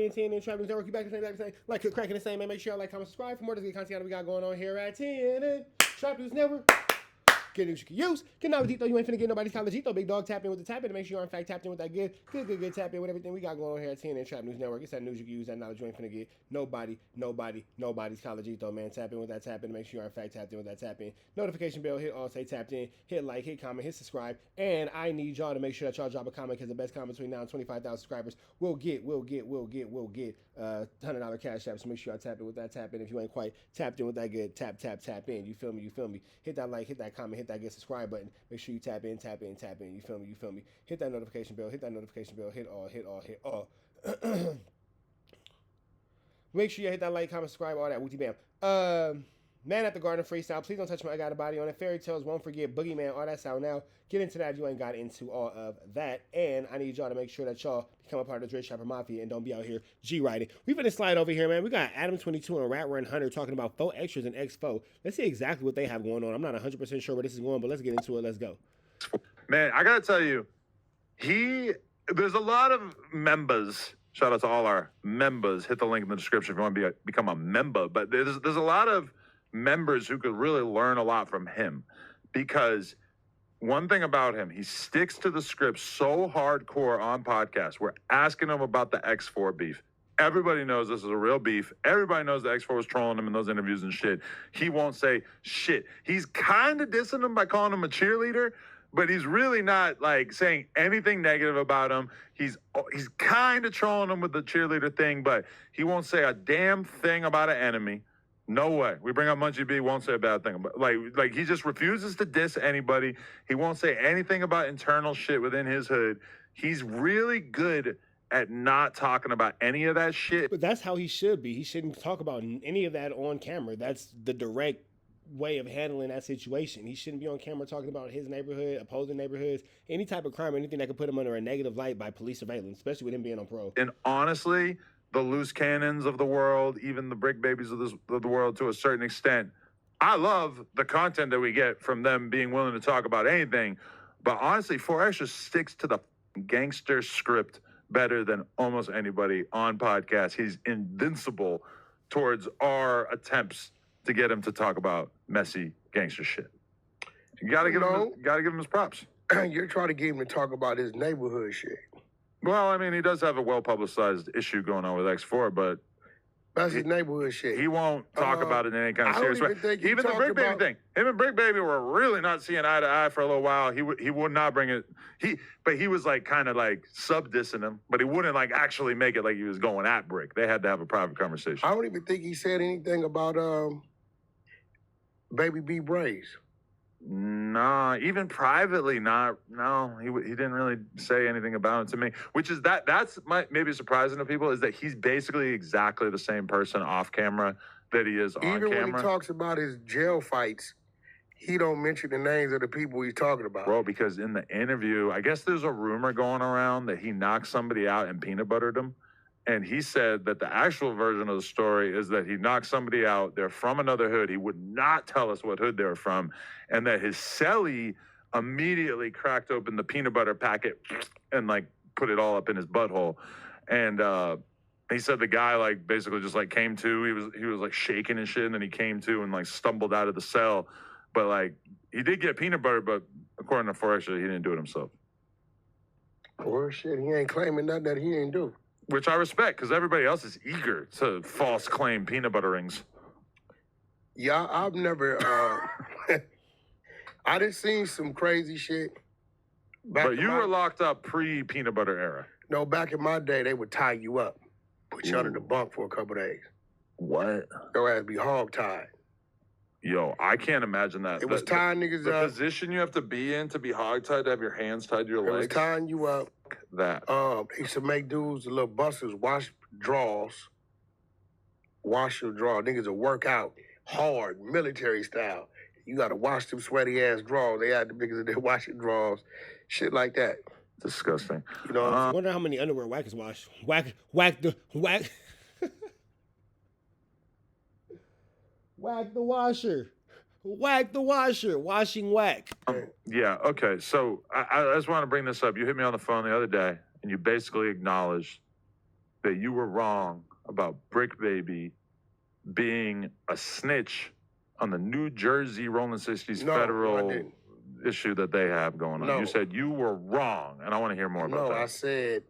in TNN Trap News Network. You back to the same, like, cracking the same, man. Make sure y'all like, comment, subscribe for more of the content we got going on here at TNN Trap News Network. Get it you can use. Get out with Dito. You ain't finna get nobody's college Dito. Big dog, tap in with the tap in to make sure you are in fact tapped in with that good tap in with everything we got going on here at TNN Trap News Network. It's that news you can use, that knowledge you ain't finna get. Nobody's college Dito, man. Tap in with that tap in to make sure you are in fact tapped in with that tap in. Notification bell, hit all, say tapped in, hit like, hit comment, hit subscribe. And I need y'all to make sure that y'all drop a comment because the best comment between now and 25,000 subscribers will get $100 cash app. So make sure y'all tap in with that tap in. If you ain't quite tapped in with that good tap in. You feel me? Hit that like, hit that comment, hit that get subscribe button. Make sure you tap in. You feel me? Hit that notification bell. Hit all. Make sure you hit that like, comment, subscribe, all that. Wooty bam. Man at the Garden freestyle. Please don't touch my I got a body on it. Fairy tales, won't forget. Boogeyman, all that sound now. Get into that if you ain't got into all of that. And I need y'all to make sure that y'all become a part of the Drake Shopper Mafia and don't be out here G-riding. We finna slide over here, man. We got Adam22 and Rat Run Hunter talking about 4 extras and X4. Let's see exactly what they have going on. I'm not 100% sure where this is going, but let's get into it. Let's go. Man, I gotta tell you, there's a lot of members. Shout out to all our members. Hit the link in the description if you want to become a member. But there's a lot of members who could really learn a lot from him, because one thing about him, he sticks to the script so hardcore on podcasts. We're asking him about the X4 beef. Everybody knows this is a real beef. Everybody knows the X4 was trolling him in those interviews and shit. He won't say shit. He's kind of dissing him by calling him a cheerleader, but he's really not like saying anything negative about him. He's kind of trolling him with the cheerleader thing, but he won't say a damn thing about an enemy. No way. We bring up Munchie B, won't say a bad thing about, like he just refuses to diss anybody. He won't say anything about internal shit within his hood. He's really good at not talking about any of that shit. But that's how he should be. He shouldn't talk about any of that on camera. That's the direct way of handling that situation. He shouldn't be on camera talking about his neighborhood, opposing neighborhoods, any type of crime, anything that could put him under a negative light by police surveillance, especially with him being on pro. And honestly, the loose cannons of the world, even the Bricc babies of the world to a certain extent, I love the content that we get from them being willing to talk about anything. But honestly, 4 Extra sticks to the gangster script better than almost anybody on podcasts. He's invincible towards our attempts to get him to talk about messy gangster shit. You gotta give him his props. You're trying to get him to talk about his neighborhood shit. Well, I mean, he does have a well-publicized issue going on with X4, but that's his neighborhood shit. He won't talk about it in any kind of serious way. Even the Bricc Baby thing. Him and Bricc Baby were really not seeing eye to eye for a little while. He would not bring it. But he was like kind of like sub-dissing him, but he wouldn't like actually make it like he was going at Bricc. They had to have a private conversation. I don't even think he said anything about Baby B Braves. Nah, even privately, no, he didn't really say anything about it to me. Which is that's maybe surprising to people, is that he's basically exactly the same person off camera that he is on camera. Even when he talks about his jail fights, he don't mention the names of the people he's talking about. Bro, because in the interview, I guess there's a rumor going around that he knocked somebody out and peanut buttered him. And he said that the actual version of the story is that he knocked somebody out. They're from another hood. He would not tell us what hood they were from. And that his cellie immediately cracked open the peanut butter packet and like put it all up in his butthole. And he said the guy like basically just like came to. He was like shaking and shit. And then he came to and like stumbled out of the cell. But like he did get peanut butter, but according to 4 Extra, he didn't do it himself. Poor shit. He ain't claiming nothing that he ain't do. Which I respect, because everybody else is eager to false claim peanut butter rings. Yeah, I've never, I done seen some crazy shit. But you were locked up pre-peanut butter era. No, back in my day, they would tie you up, put you under the bunk for a couple days. What? Your ass be hog-tied. Yo, I can't imagine that. It was tying niggas up. The position you have to be in to be hog-tied, to have your hands tied to your legs. It was tying you up. That. They used to make dudes, the little busters, wash drawers. Wash your draw. Niggas will work out hard, military style. You got to wash them sweaty ass drawers. They had the niggas in there washing drawers. Shit like that. Disgusting. You know, I wonder how many underwear Wack is washed. Wack the washer. Wack the washer. Washing Wack. Yeah, okay. So I just want to bring this up. You hit me on the phone the other day, and you basically acknowledged that you were wrong about Bricc Baby being a snitch on the New Jersey Rolling 60s No, I federal didn't. issue that they have going on. No. You said you were wrong, and I want to hear more about No, that. I said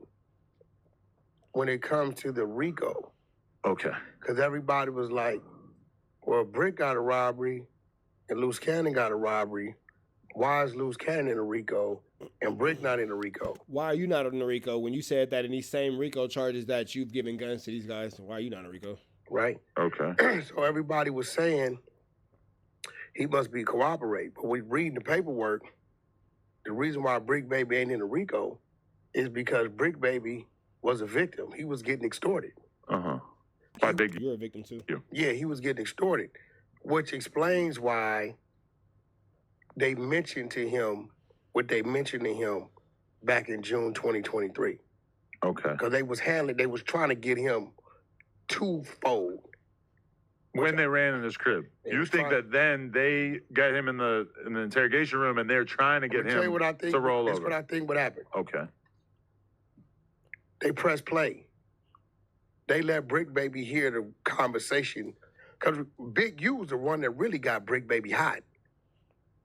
when it comes to the RICO, Okay. because everybody was like, well, Bricc got a robbery and Loose Cannon got a robbery. Why is Loose Cannon in a RICO and Bricc not in a RICO? Why are you not on the RICO when you said that in these same RICO charges that you've given guns to these guys? Why are you not on the RICO? Right? Okay. So everybody was saying he must be cooperating. But we reading the paperwork, the reason why Bricc Baby ain't in a RICO is because Bricc Baby was a victim. He was getting extorted. Uh-huh. By Big You're a victim too. Yeah, he was getting extorted, which explains why they mentioned to him what they mentioned to him back in June 2023. Okay. Because they was trying to get him twofold. When they ran in his crib, They you was think trying- that then they got him in the interrogation room and they're trying to get I'ma tell you him what I think, to roll That's over? what I think would happen. Okay. They press play. They let Bricc Baby hear the conversation. Because Big U was the one that really got Bricc Baby hot.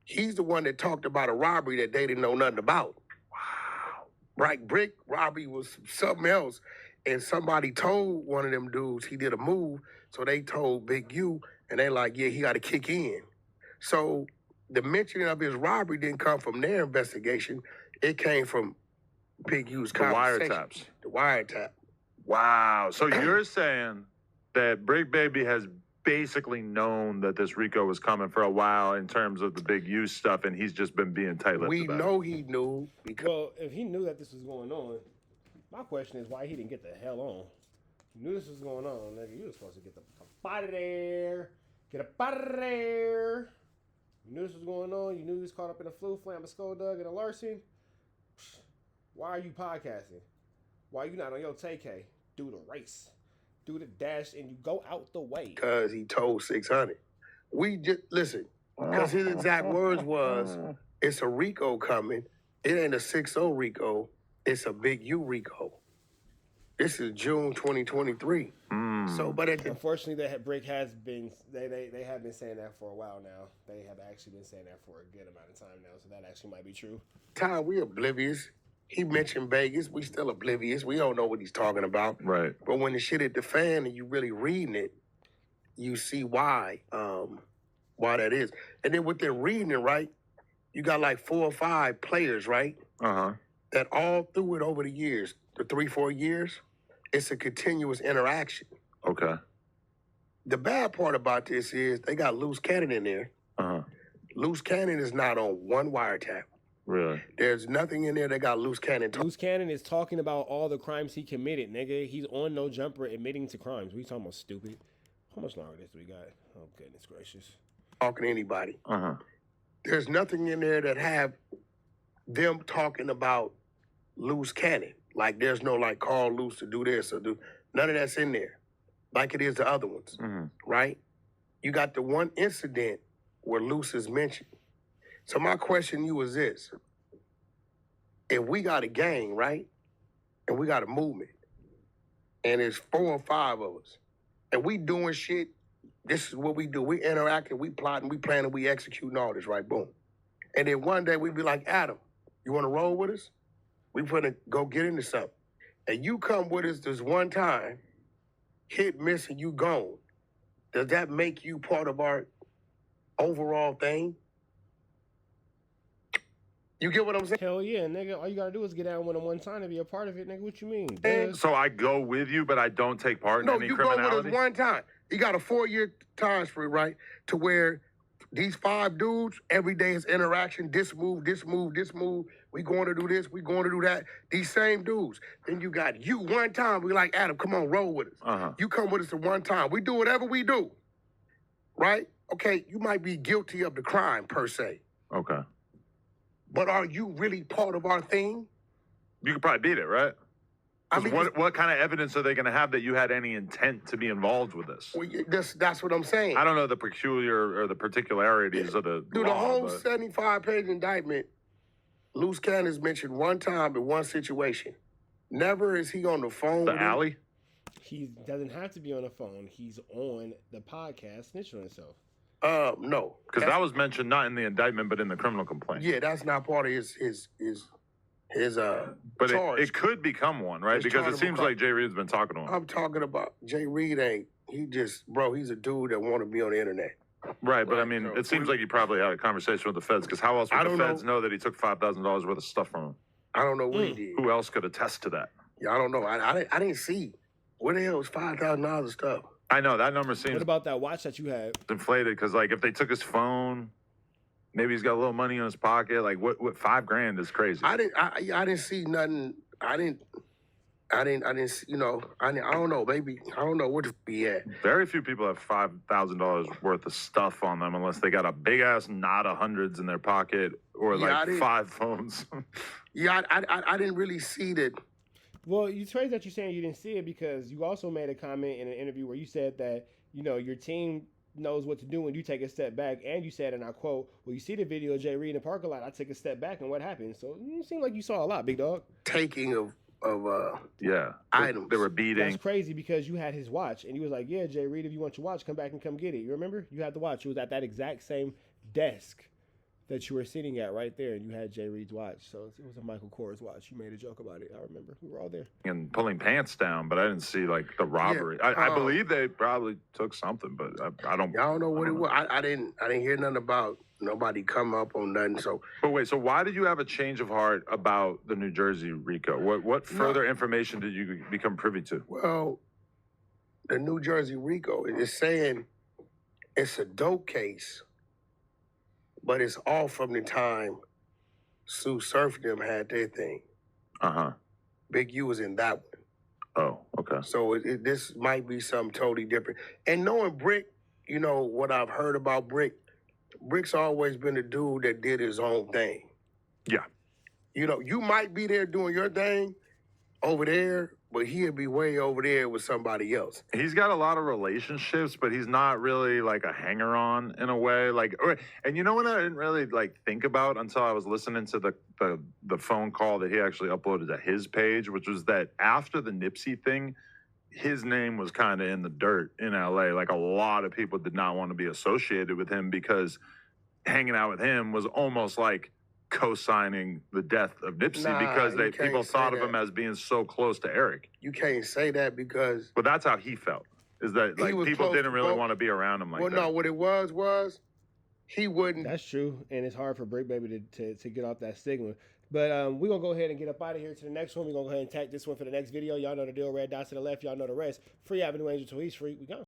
He's the one that talked about a robbery that they didn't know nothing about. Wow. Right? Bricc robbery was something else. And somebody told one of them dudes he did a move. So they told Big U, and they like, yeah, he got to kick in. So the mentioning of his robbery didn't come from their investigation. It came from Big U's The conversation. wiretaps. The wiretap. Wow. So you're saying that Bricc Baby has basically known that this RICO was coming for a while in terms of the Big U stuff, and he's just been being tight-lipped We about know he knew because Well, if he knew that this was going on, my question is why he didn't get the hell on. You knew this was going on, nigga. You were supposed to get the fuck out of there. Get up out of there. You knew this was going on. You knew he was caught up in a flu flam, a skulldug, and a larceny. Why are you podcasting? Why you not on your TK? Do the race. Do the dash, and you go out the way. he told 600. We just, listen, because his exact words was, it's a RICO coming. It ain't a 6-0 RICO. It's a Big U RICO. This is June 2023. So, but at the Unfortunately, Bricc has been they have been saying that for a while now. They have actually been saying that for a good amount of time now, so that actually might be true. time, we oblivious. He mentioned Vegas. We still oblivious. We don't know what he's talking about. Right. But when the shit hit the fan and you really reading it, you see why that is. And then within reading it, right, you got like 4 or 5 players, right, Uh-huh. that all through it over the years, the 3-4 years, it's a continuous interaction. Okay. The bad part about this is they got Loose Cannon in there. Uh-huh. Loose Cannon is not on one wiretap. Really? There's nothing in there that got Loose Cannon. Loose Cannon is talking about all the crimes he committed, nigga. He's on No Jumper admitting to crimes. We talking about stupid. How much longer this do we got? Oh, goodness gracious. Talking to anybody. Uh-huh. There's nothing in there that have them talking about Loose Cannon. Like there's no like call Loose to do this or do none of that's in there. Like it is the other ones, right? You got the one incident where Loose is mentioned. So my question to you is this. If we got a gang, right? And we got a movement, and it's 4 or 5 of us, and we doing shit, this is what we do. We interacting, we plotting, we planning, we executing all this, right? Boom. And then one day we be like, Adam, you want to roll with us? We finna go get into something. And you come with us this one time, hit, miss, and you gone. Does that make you part of our overall thing? You get what I'm saying? Hell yeah, nigga. All you gotta do is get down with him one time to be a part of it, nigga. What you mean? And- Duh. So I go with you, but I don't take part in No, any you go with criminality? us one time. You got a 4-year time spree, right? To where these 5 dudes, every day is interaction, this move, this move, this move. We going to do this, we going to do that. These same dudes. Then you got you one time. We like, Adam, come on, roll with us. Uh-huh. You come with us at one time. We do whatever we do, right? Okay, you might be guilty of the crime per se, Okay. but are you really part of our thing? You could probably beat it, right? I 'Cause mean, what kind of evidence are they going to have that you had any intent to be involved with this? well, that's what I'm saying. I don't know the peculiar or the particularities of the Dude, the law, whole but 75-page indictment, Loose Cannon is mentioned one time in one situation. Never is he on the phone the with him. alley? He doesn't have to be on the phone. He's on the podcast snitching on himself. No, Because that was mentioned not in the indictment, but in the criminal complaint. Yeah, that's not part of his But charge. it could become one, right? It's Because it chargeable seems crime. like Jay Reed's been talking to him. I'm talking about Jay Reed he's a dude that want to be on the internet. Right, but I Right, mean, so it seems like he probably had a conversation with the feds, because how else I would the don't feds know that he took $5,000 worth of stuff from him? I don't know what he did. Who else could attest to that? Yeah, I don't know. I didn't see. Where the hell was $5,000 of stuff? I know, that number seems What about that watch that you had? inflated, because, like, if they took his phone, maybe he's got a little money in his pocket. Like, what $5,000 is crazy. I didn't see nothing. I didn't see, I don't know, maybe, I don't know what he had. Very few people have $5,000 worth of stuff on them unless they got a big ass knot of hundreds in their pocket or Yeah, I like didn't- 5 phones. Yeah, I didn't really see that. Well, it's crazy that you're saying you didn't see it, because you also made a comment in an interview where you said that, your team knows what to do when you take a step back, and you said, and I quote, "Well, you see the video of Jay Reed in the parking lot, I took a step back, and what happened?" So you seem like you saw a lot, big dog. Taking of Yeah. items. They were beating. That's crazy, because you had his watch, and you was like, "Yeah, Jay Reed, if you want your watch, come back and come get it." You remember? You had the watch. It was at that exact same desk that you were sitting at right there, and you had Jay Reed's watch. So it was a Michael Kors watch. You made a joke about it. I remember. We were all there. And pulling pants down, but I didn't see like the robbery. I believe they probably took something, but I don't. I don't know what it was. I didn't hear nothing about nobody come up on nothing. So But wait, so why did you have a change of heart about the New Jersey RICO? What further information did you become privy to? well, the New Jersey RICO is saying it's a dope case, but it's all from the time Sue Surf them had their thing. Big U was in that one. Oh, okay. So this might be something totally different. And knowing Bricc, what I've heard about Bricc, Brick's always been a dude that did his own thing. Yeah. You might be there doing your thing over there, but he'll be way over there with somebody else. He's got a lot of relationships, but he's not really like a hanger-on in a way. And you know what I didn't really like think about until I was listening to the phone call that he actually uploaded to his page, which was that after the Nipsey thing, his name was kind of in the dirt in LA. Like, a lot of people did not want to be associated with him because hanging out with him was almost like co-signing the death of Nipsey, because you can't people say thought of that. him as being so close to Eric. You can't say that because But that's how he felt. Is that He like was people close didn't to really both. want to be around him like that. no, what it was he wouldn't. That's true, and it's hard for Bricc Baby to get off that stigma. But we're going to go ahead and get up out of here to the next one. We're going to go ahead and tag this one for the next video. Y'all know the deal. Red dots to the left. Y'all know the rest. Free Avenue Angel till he's free. We gone.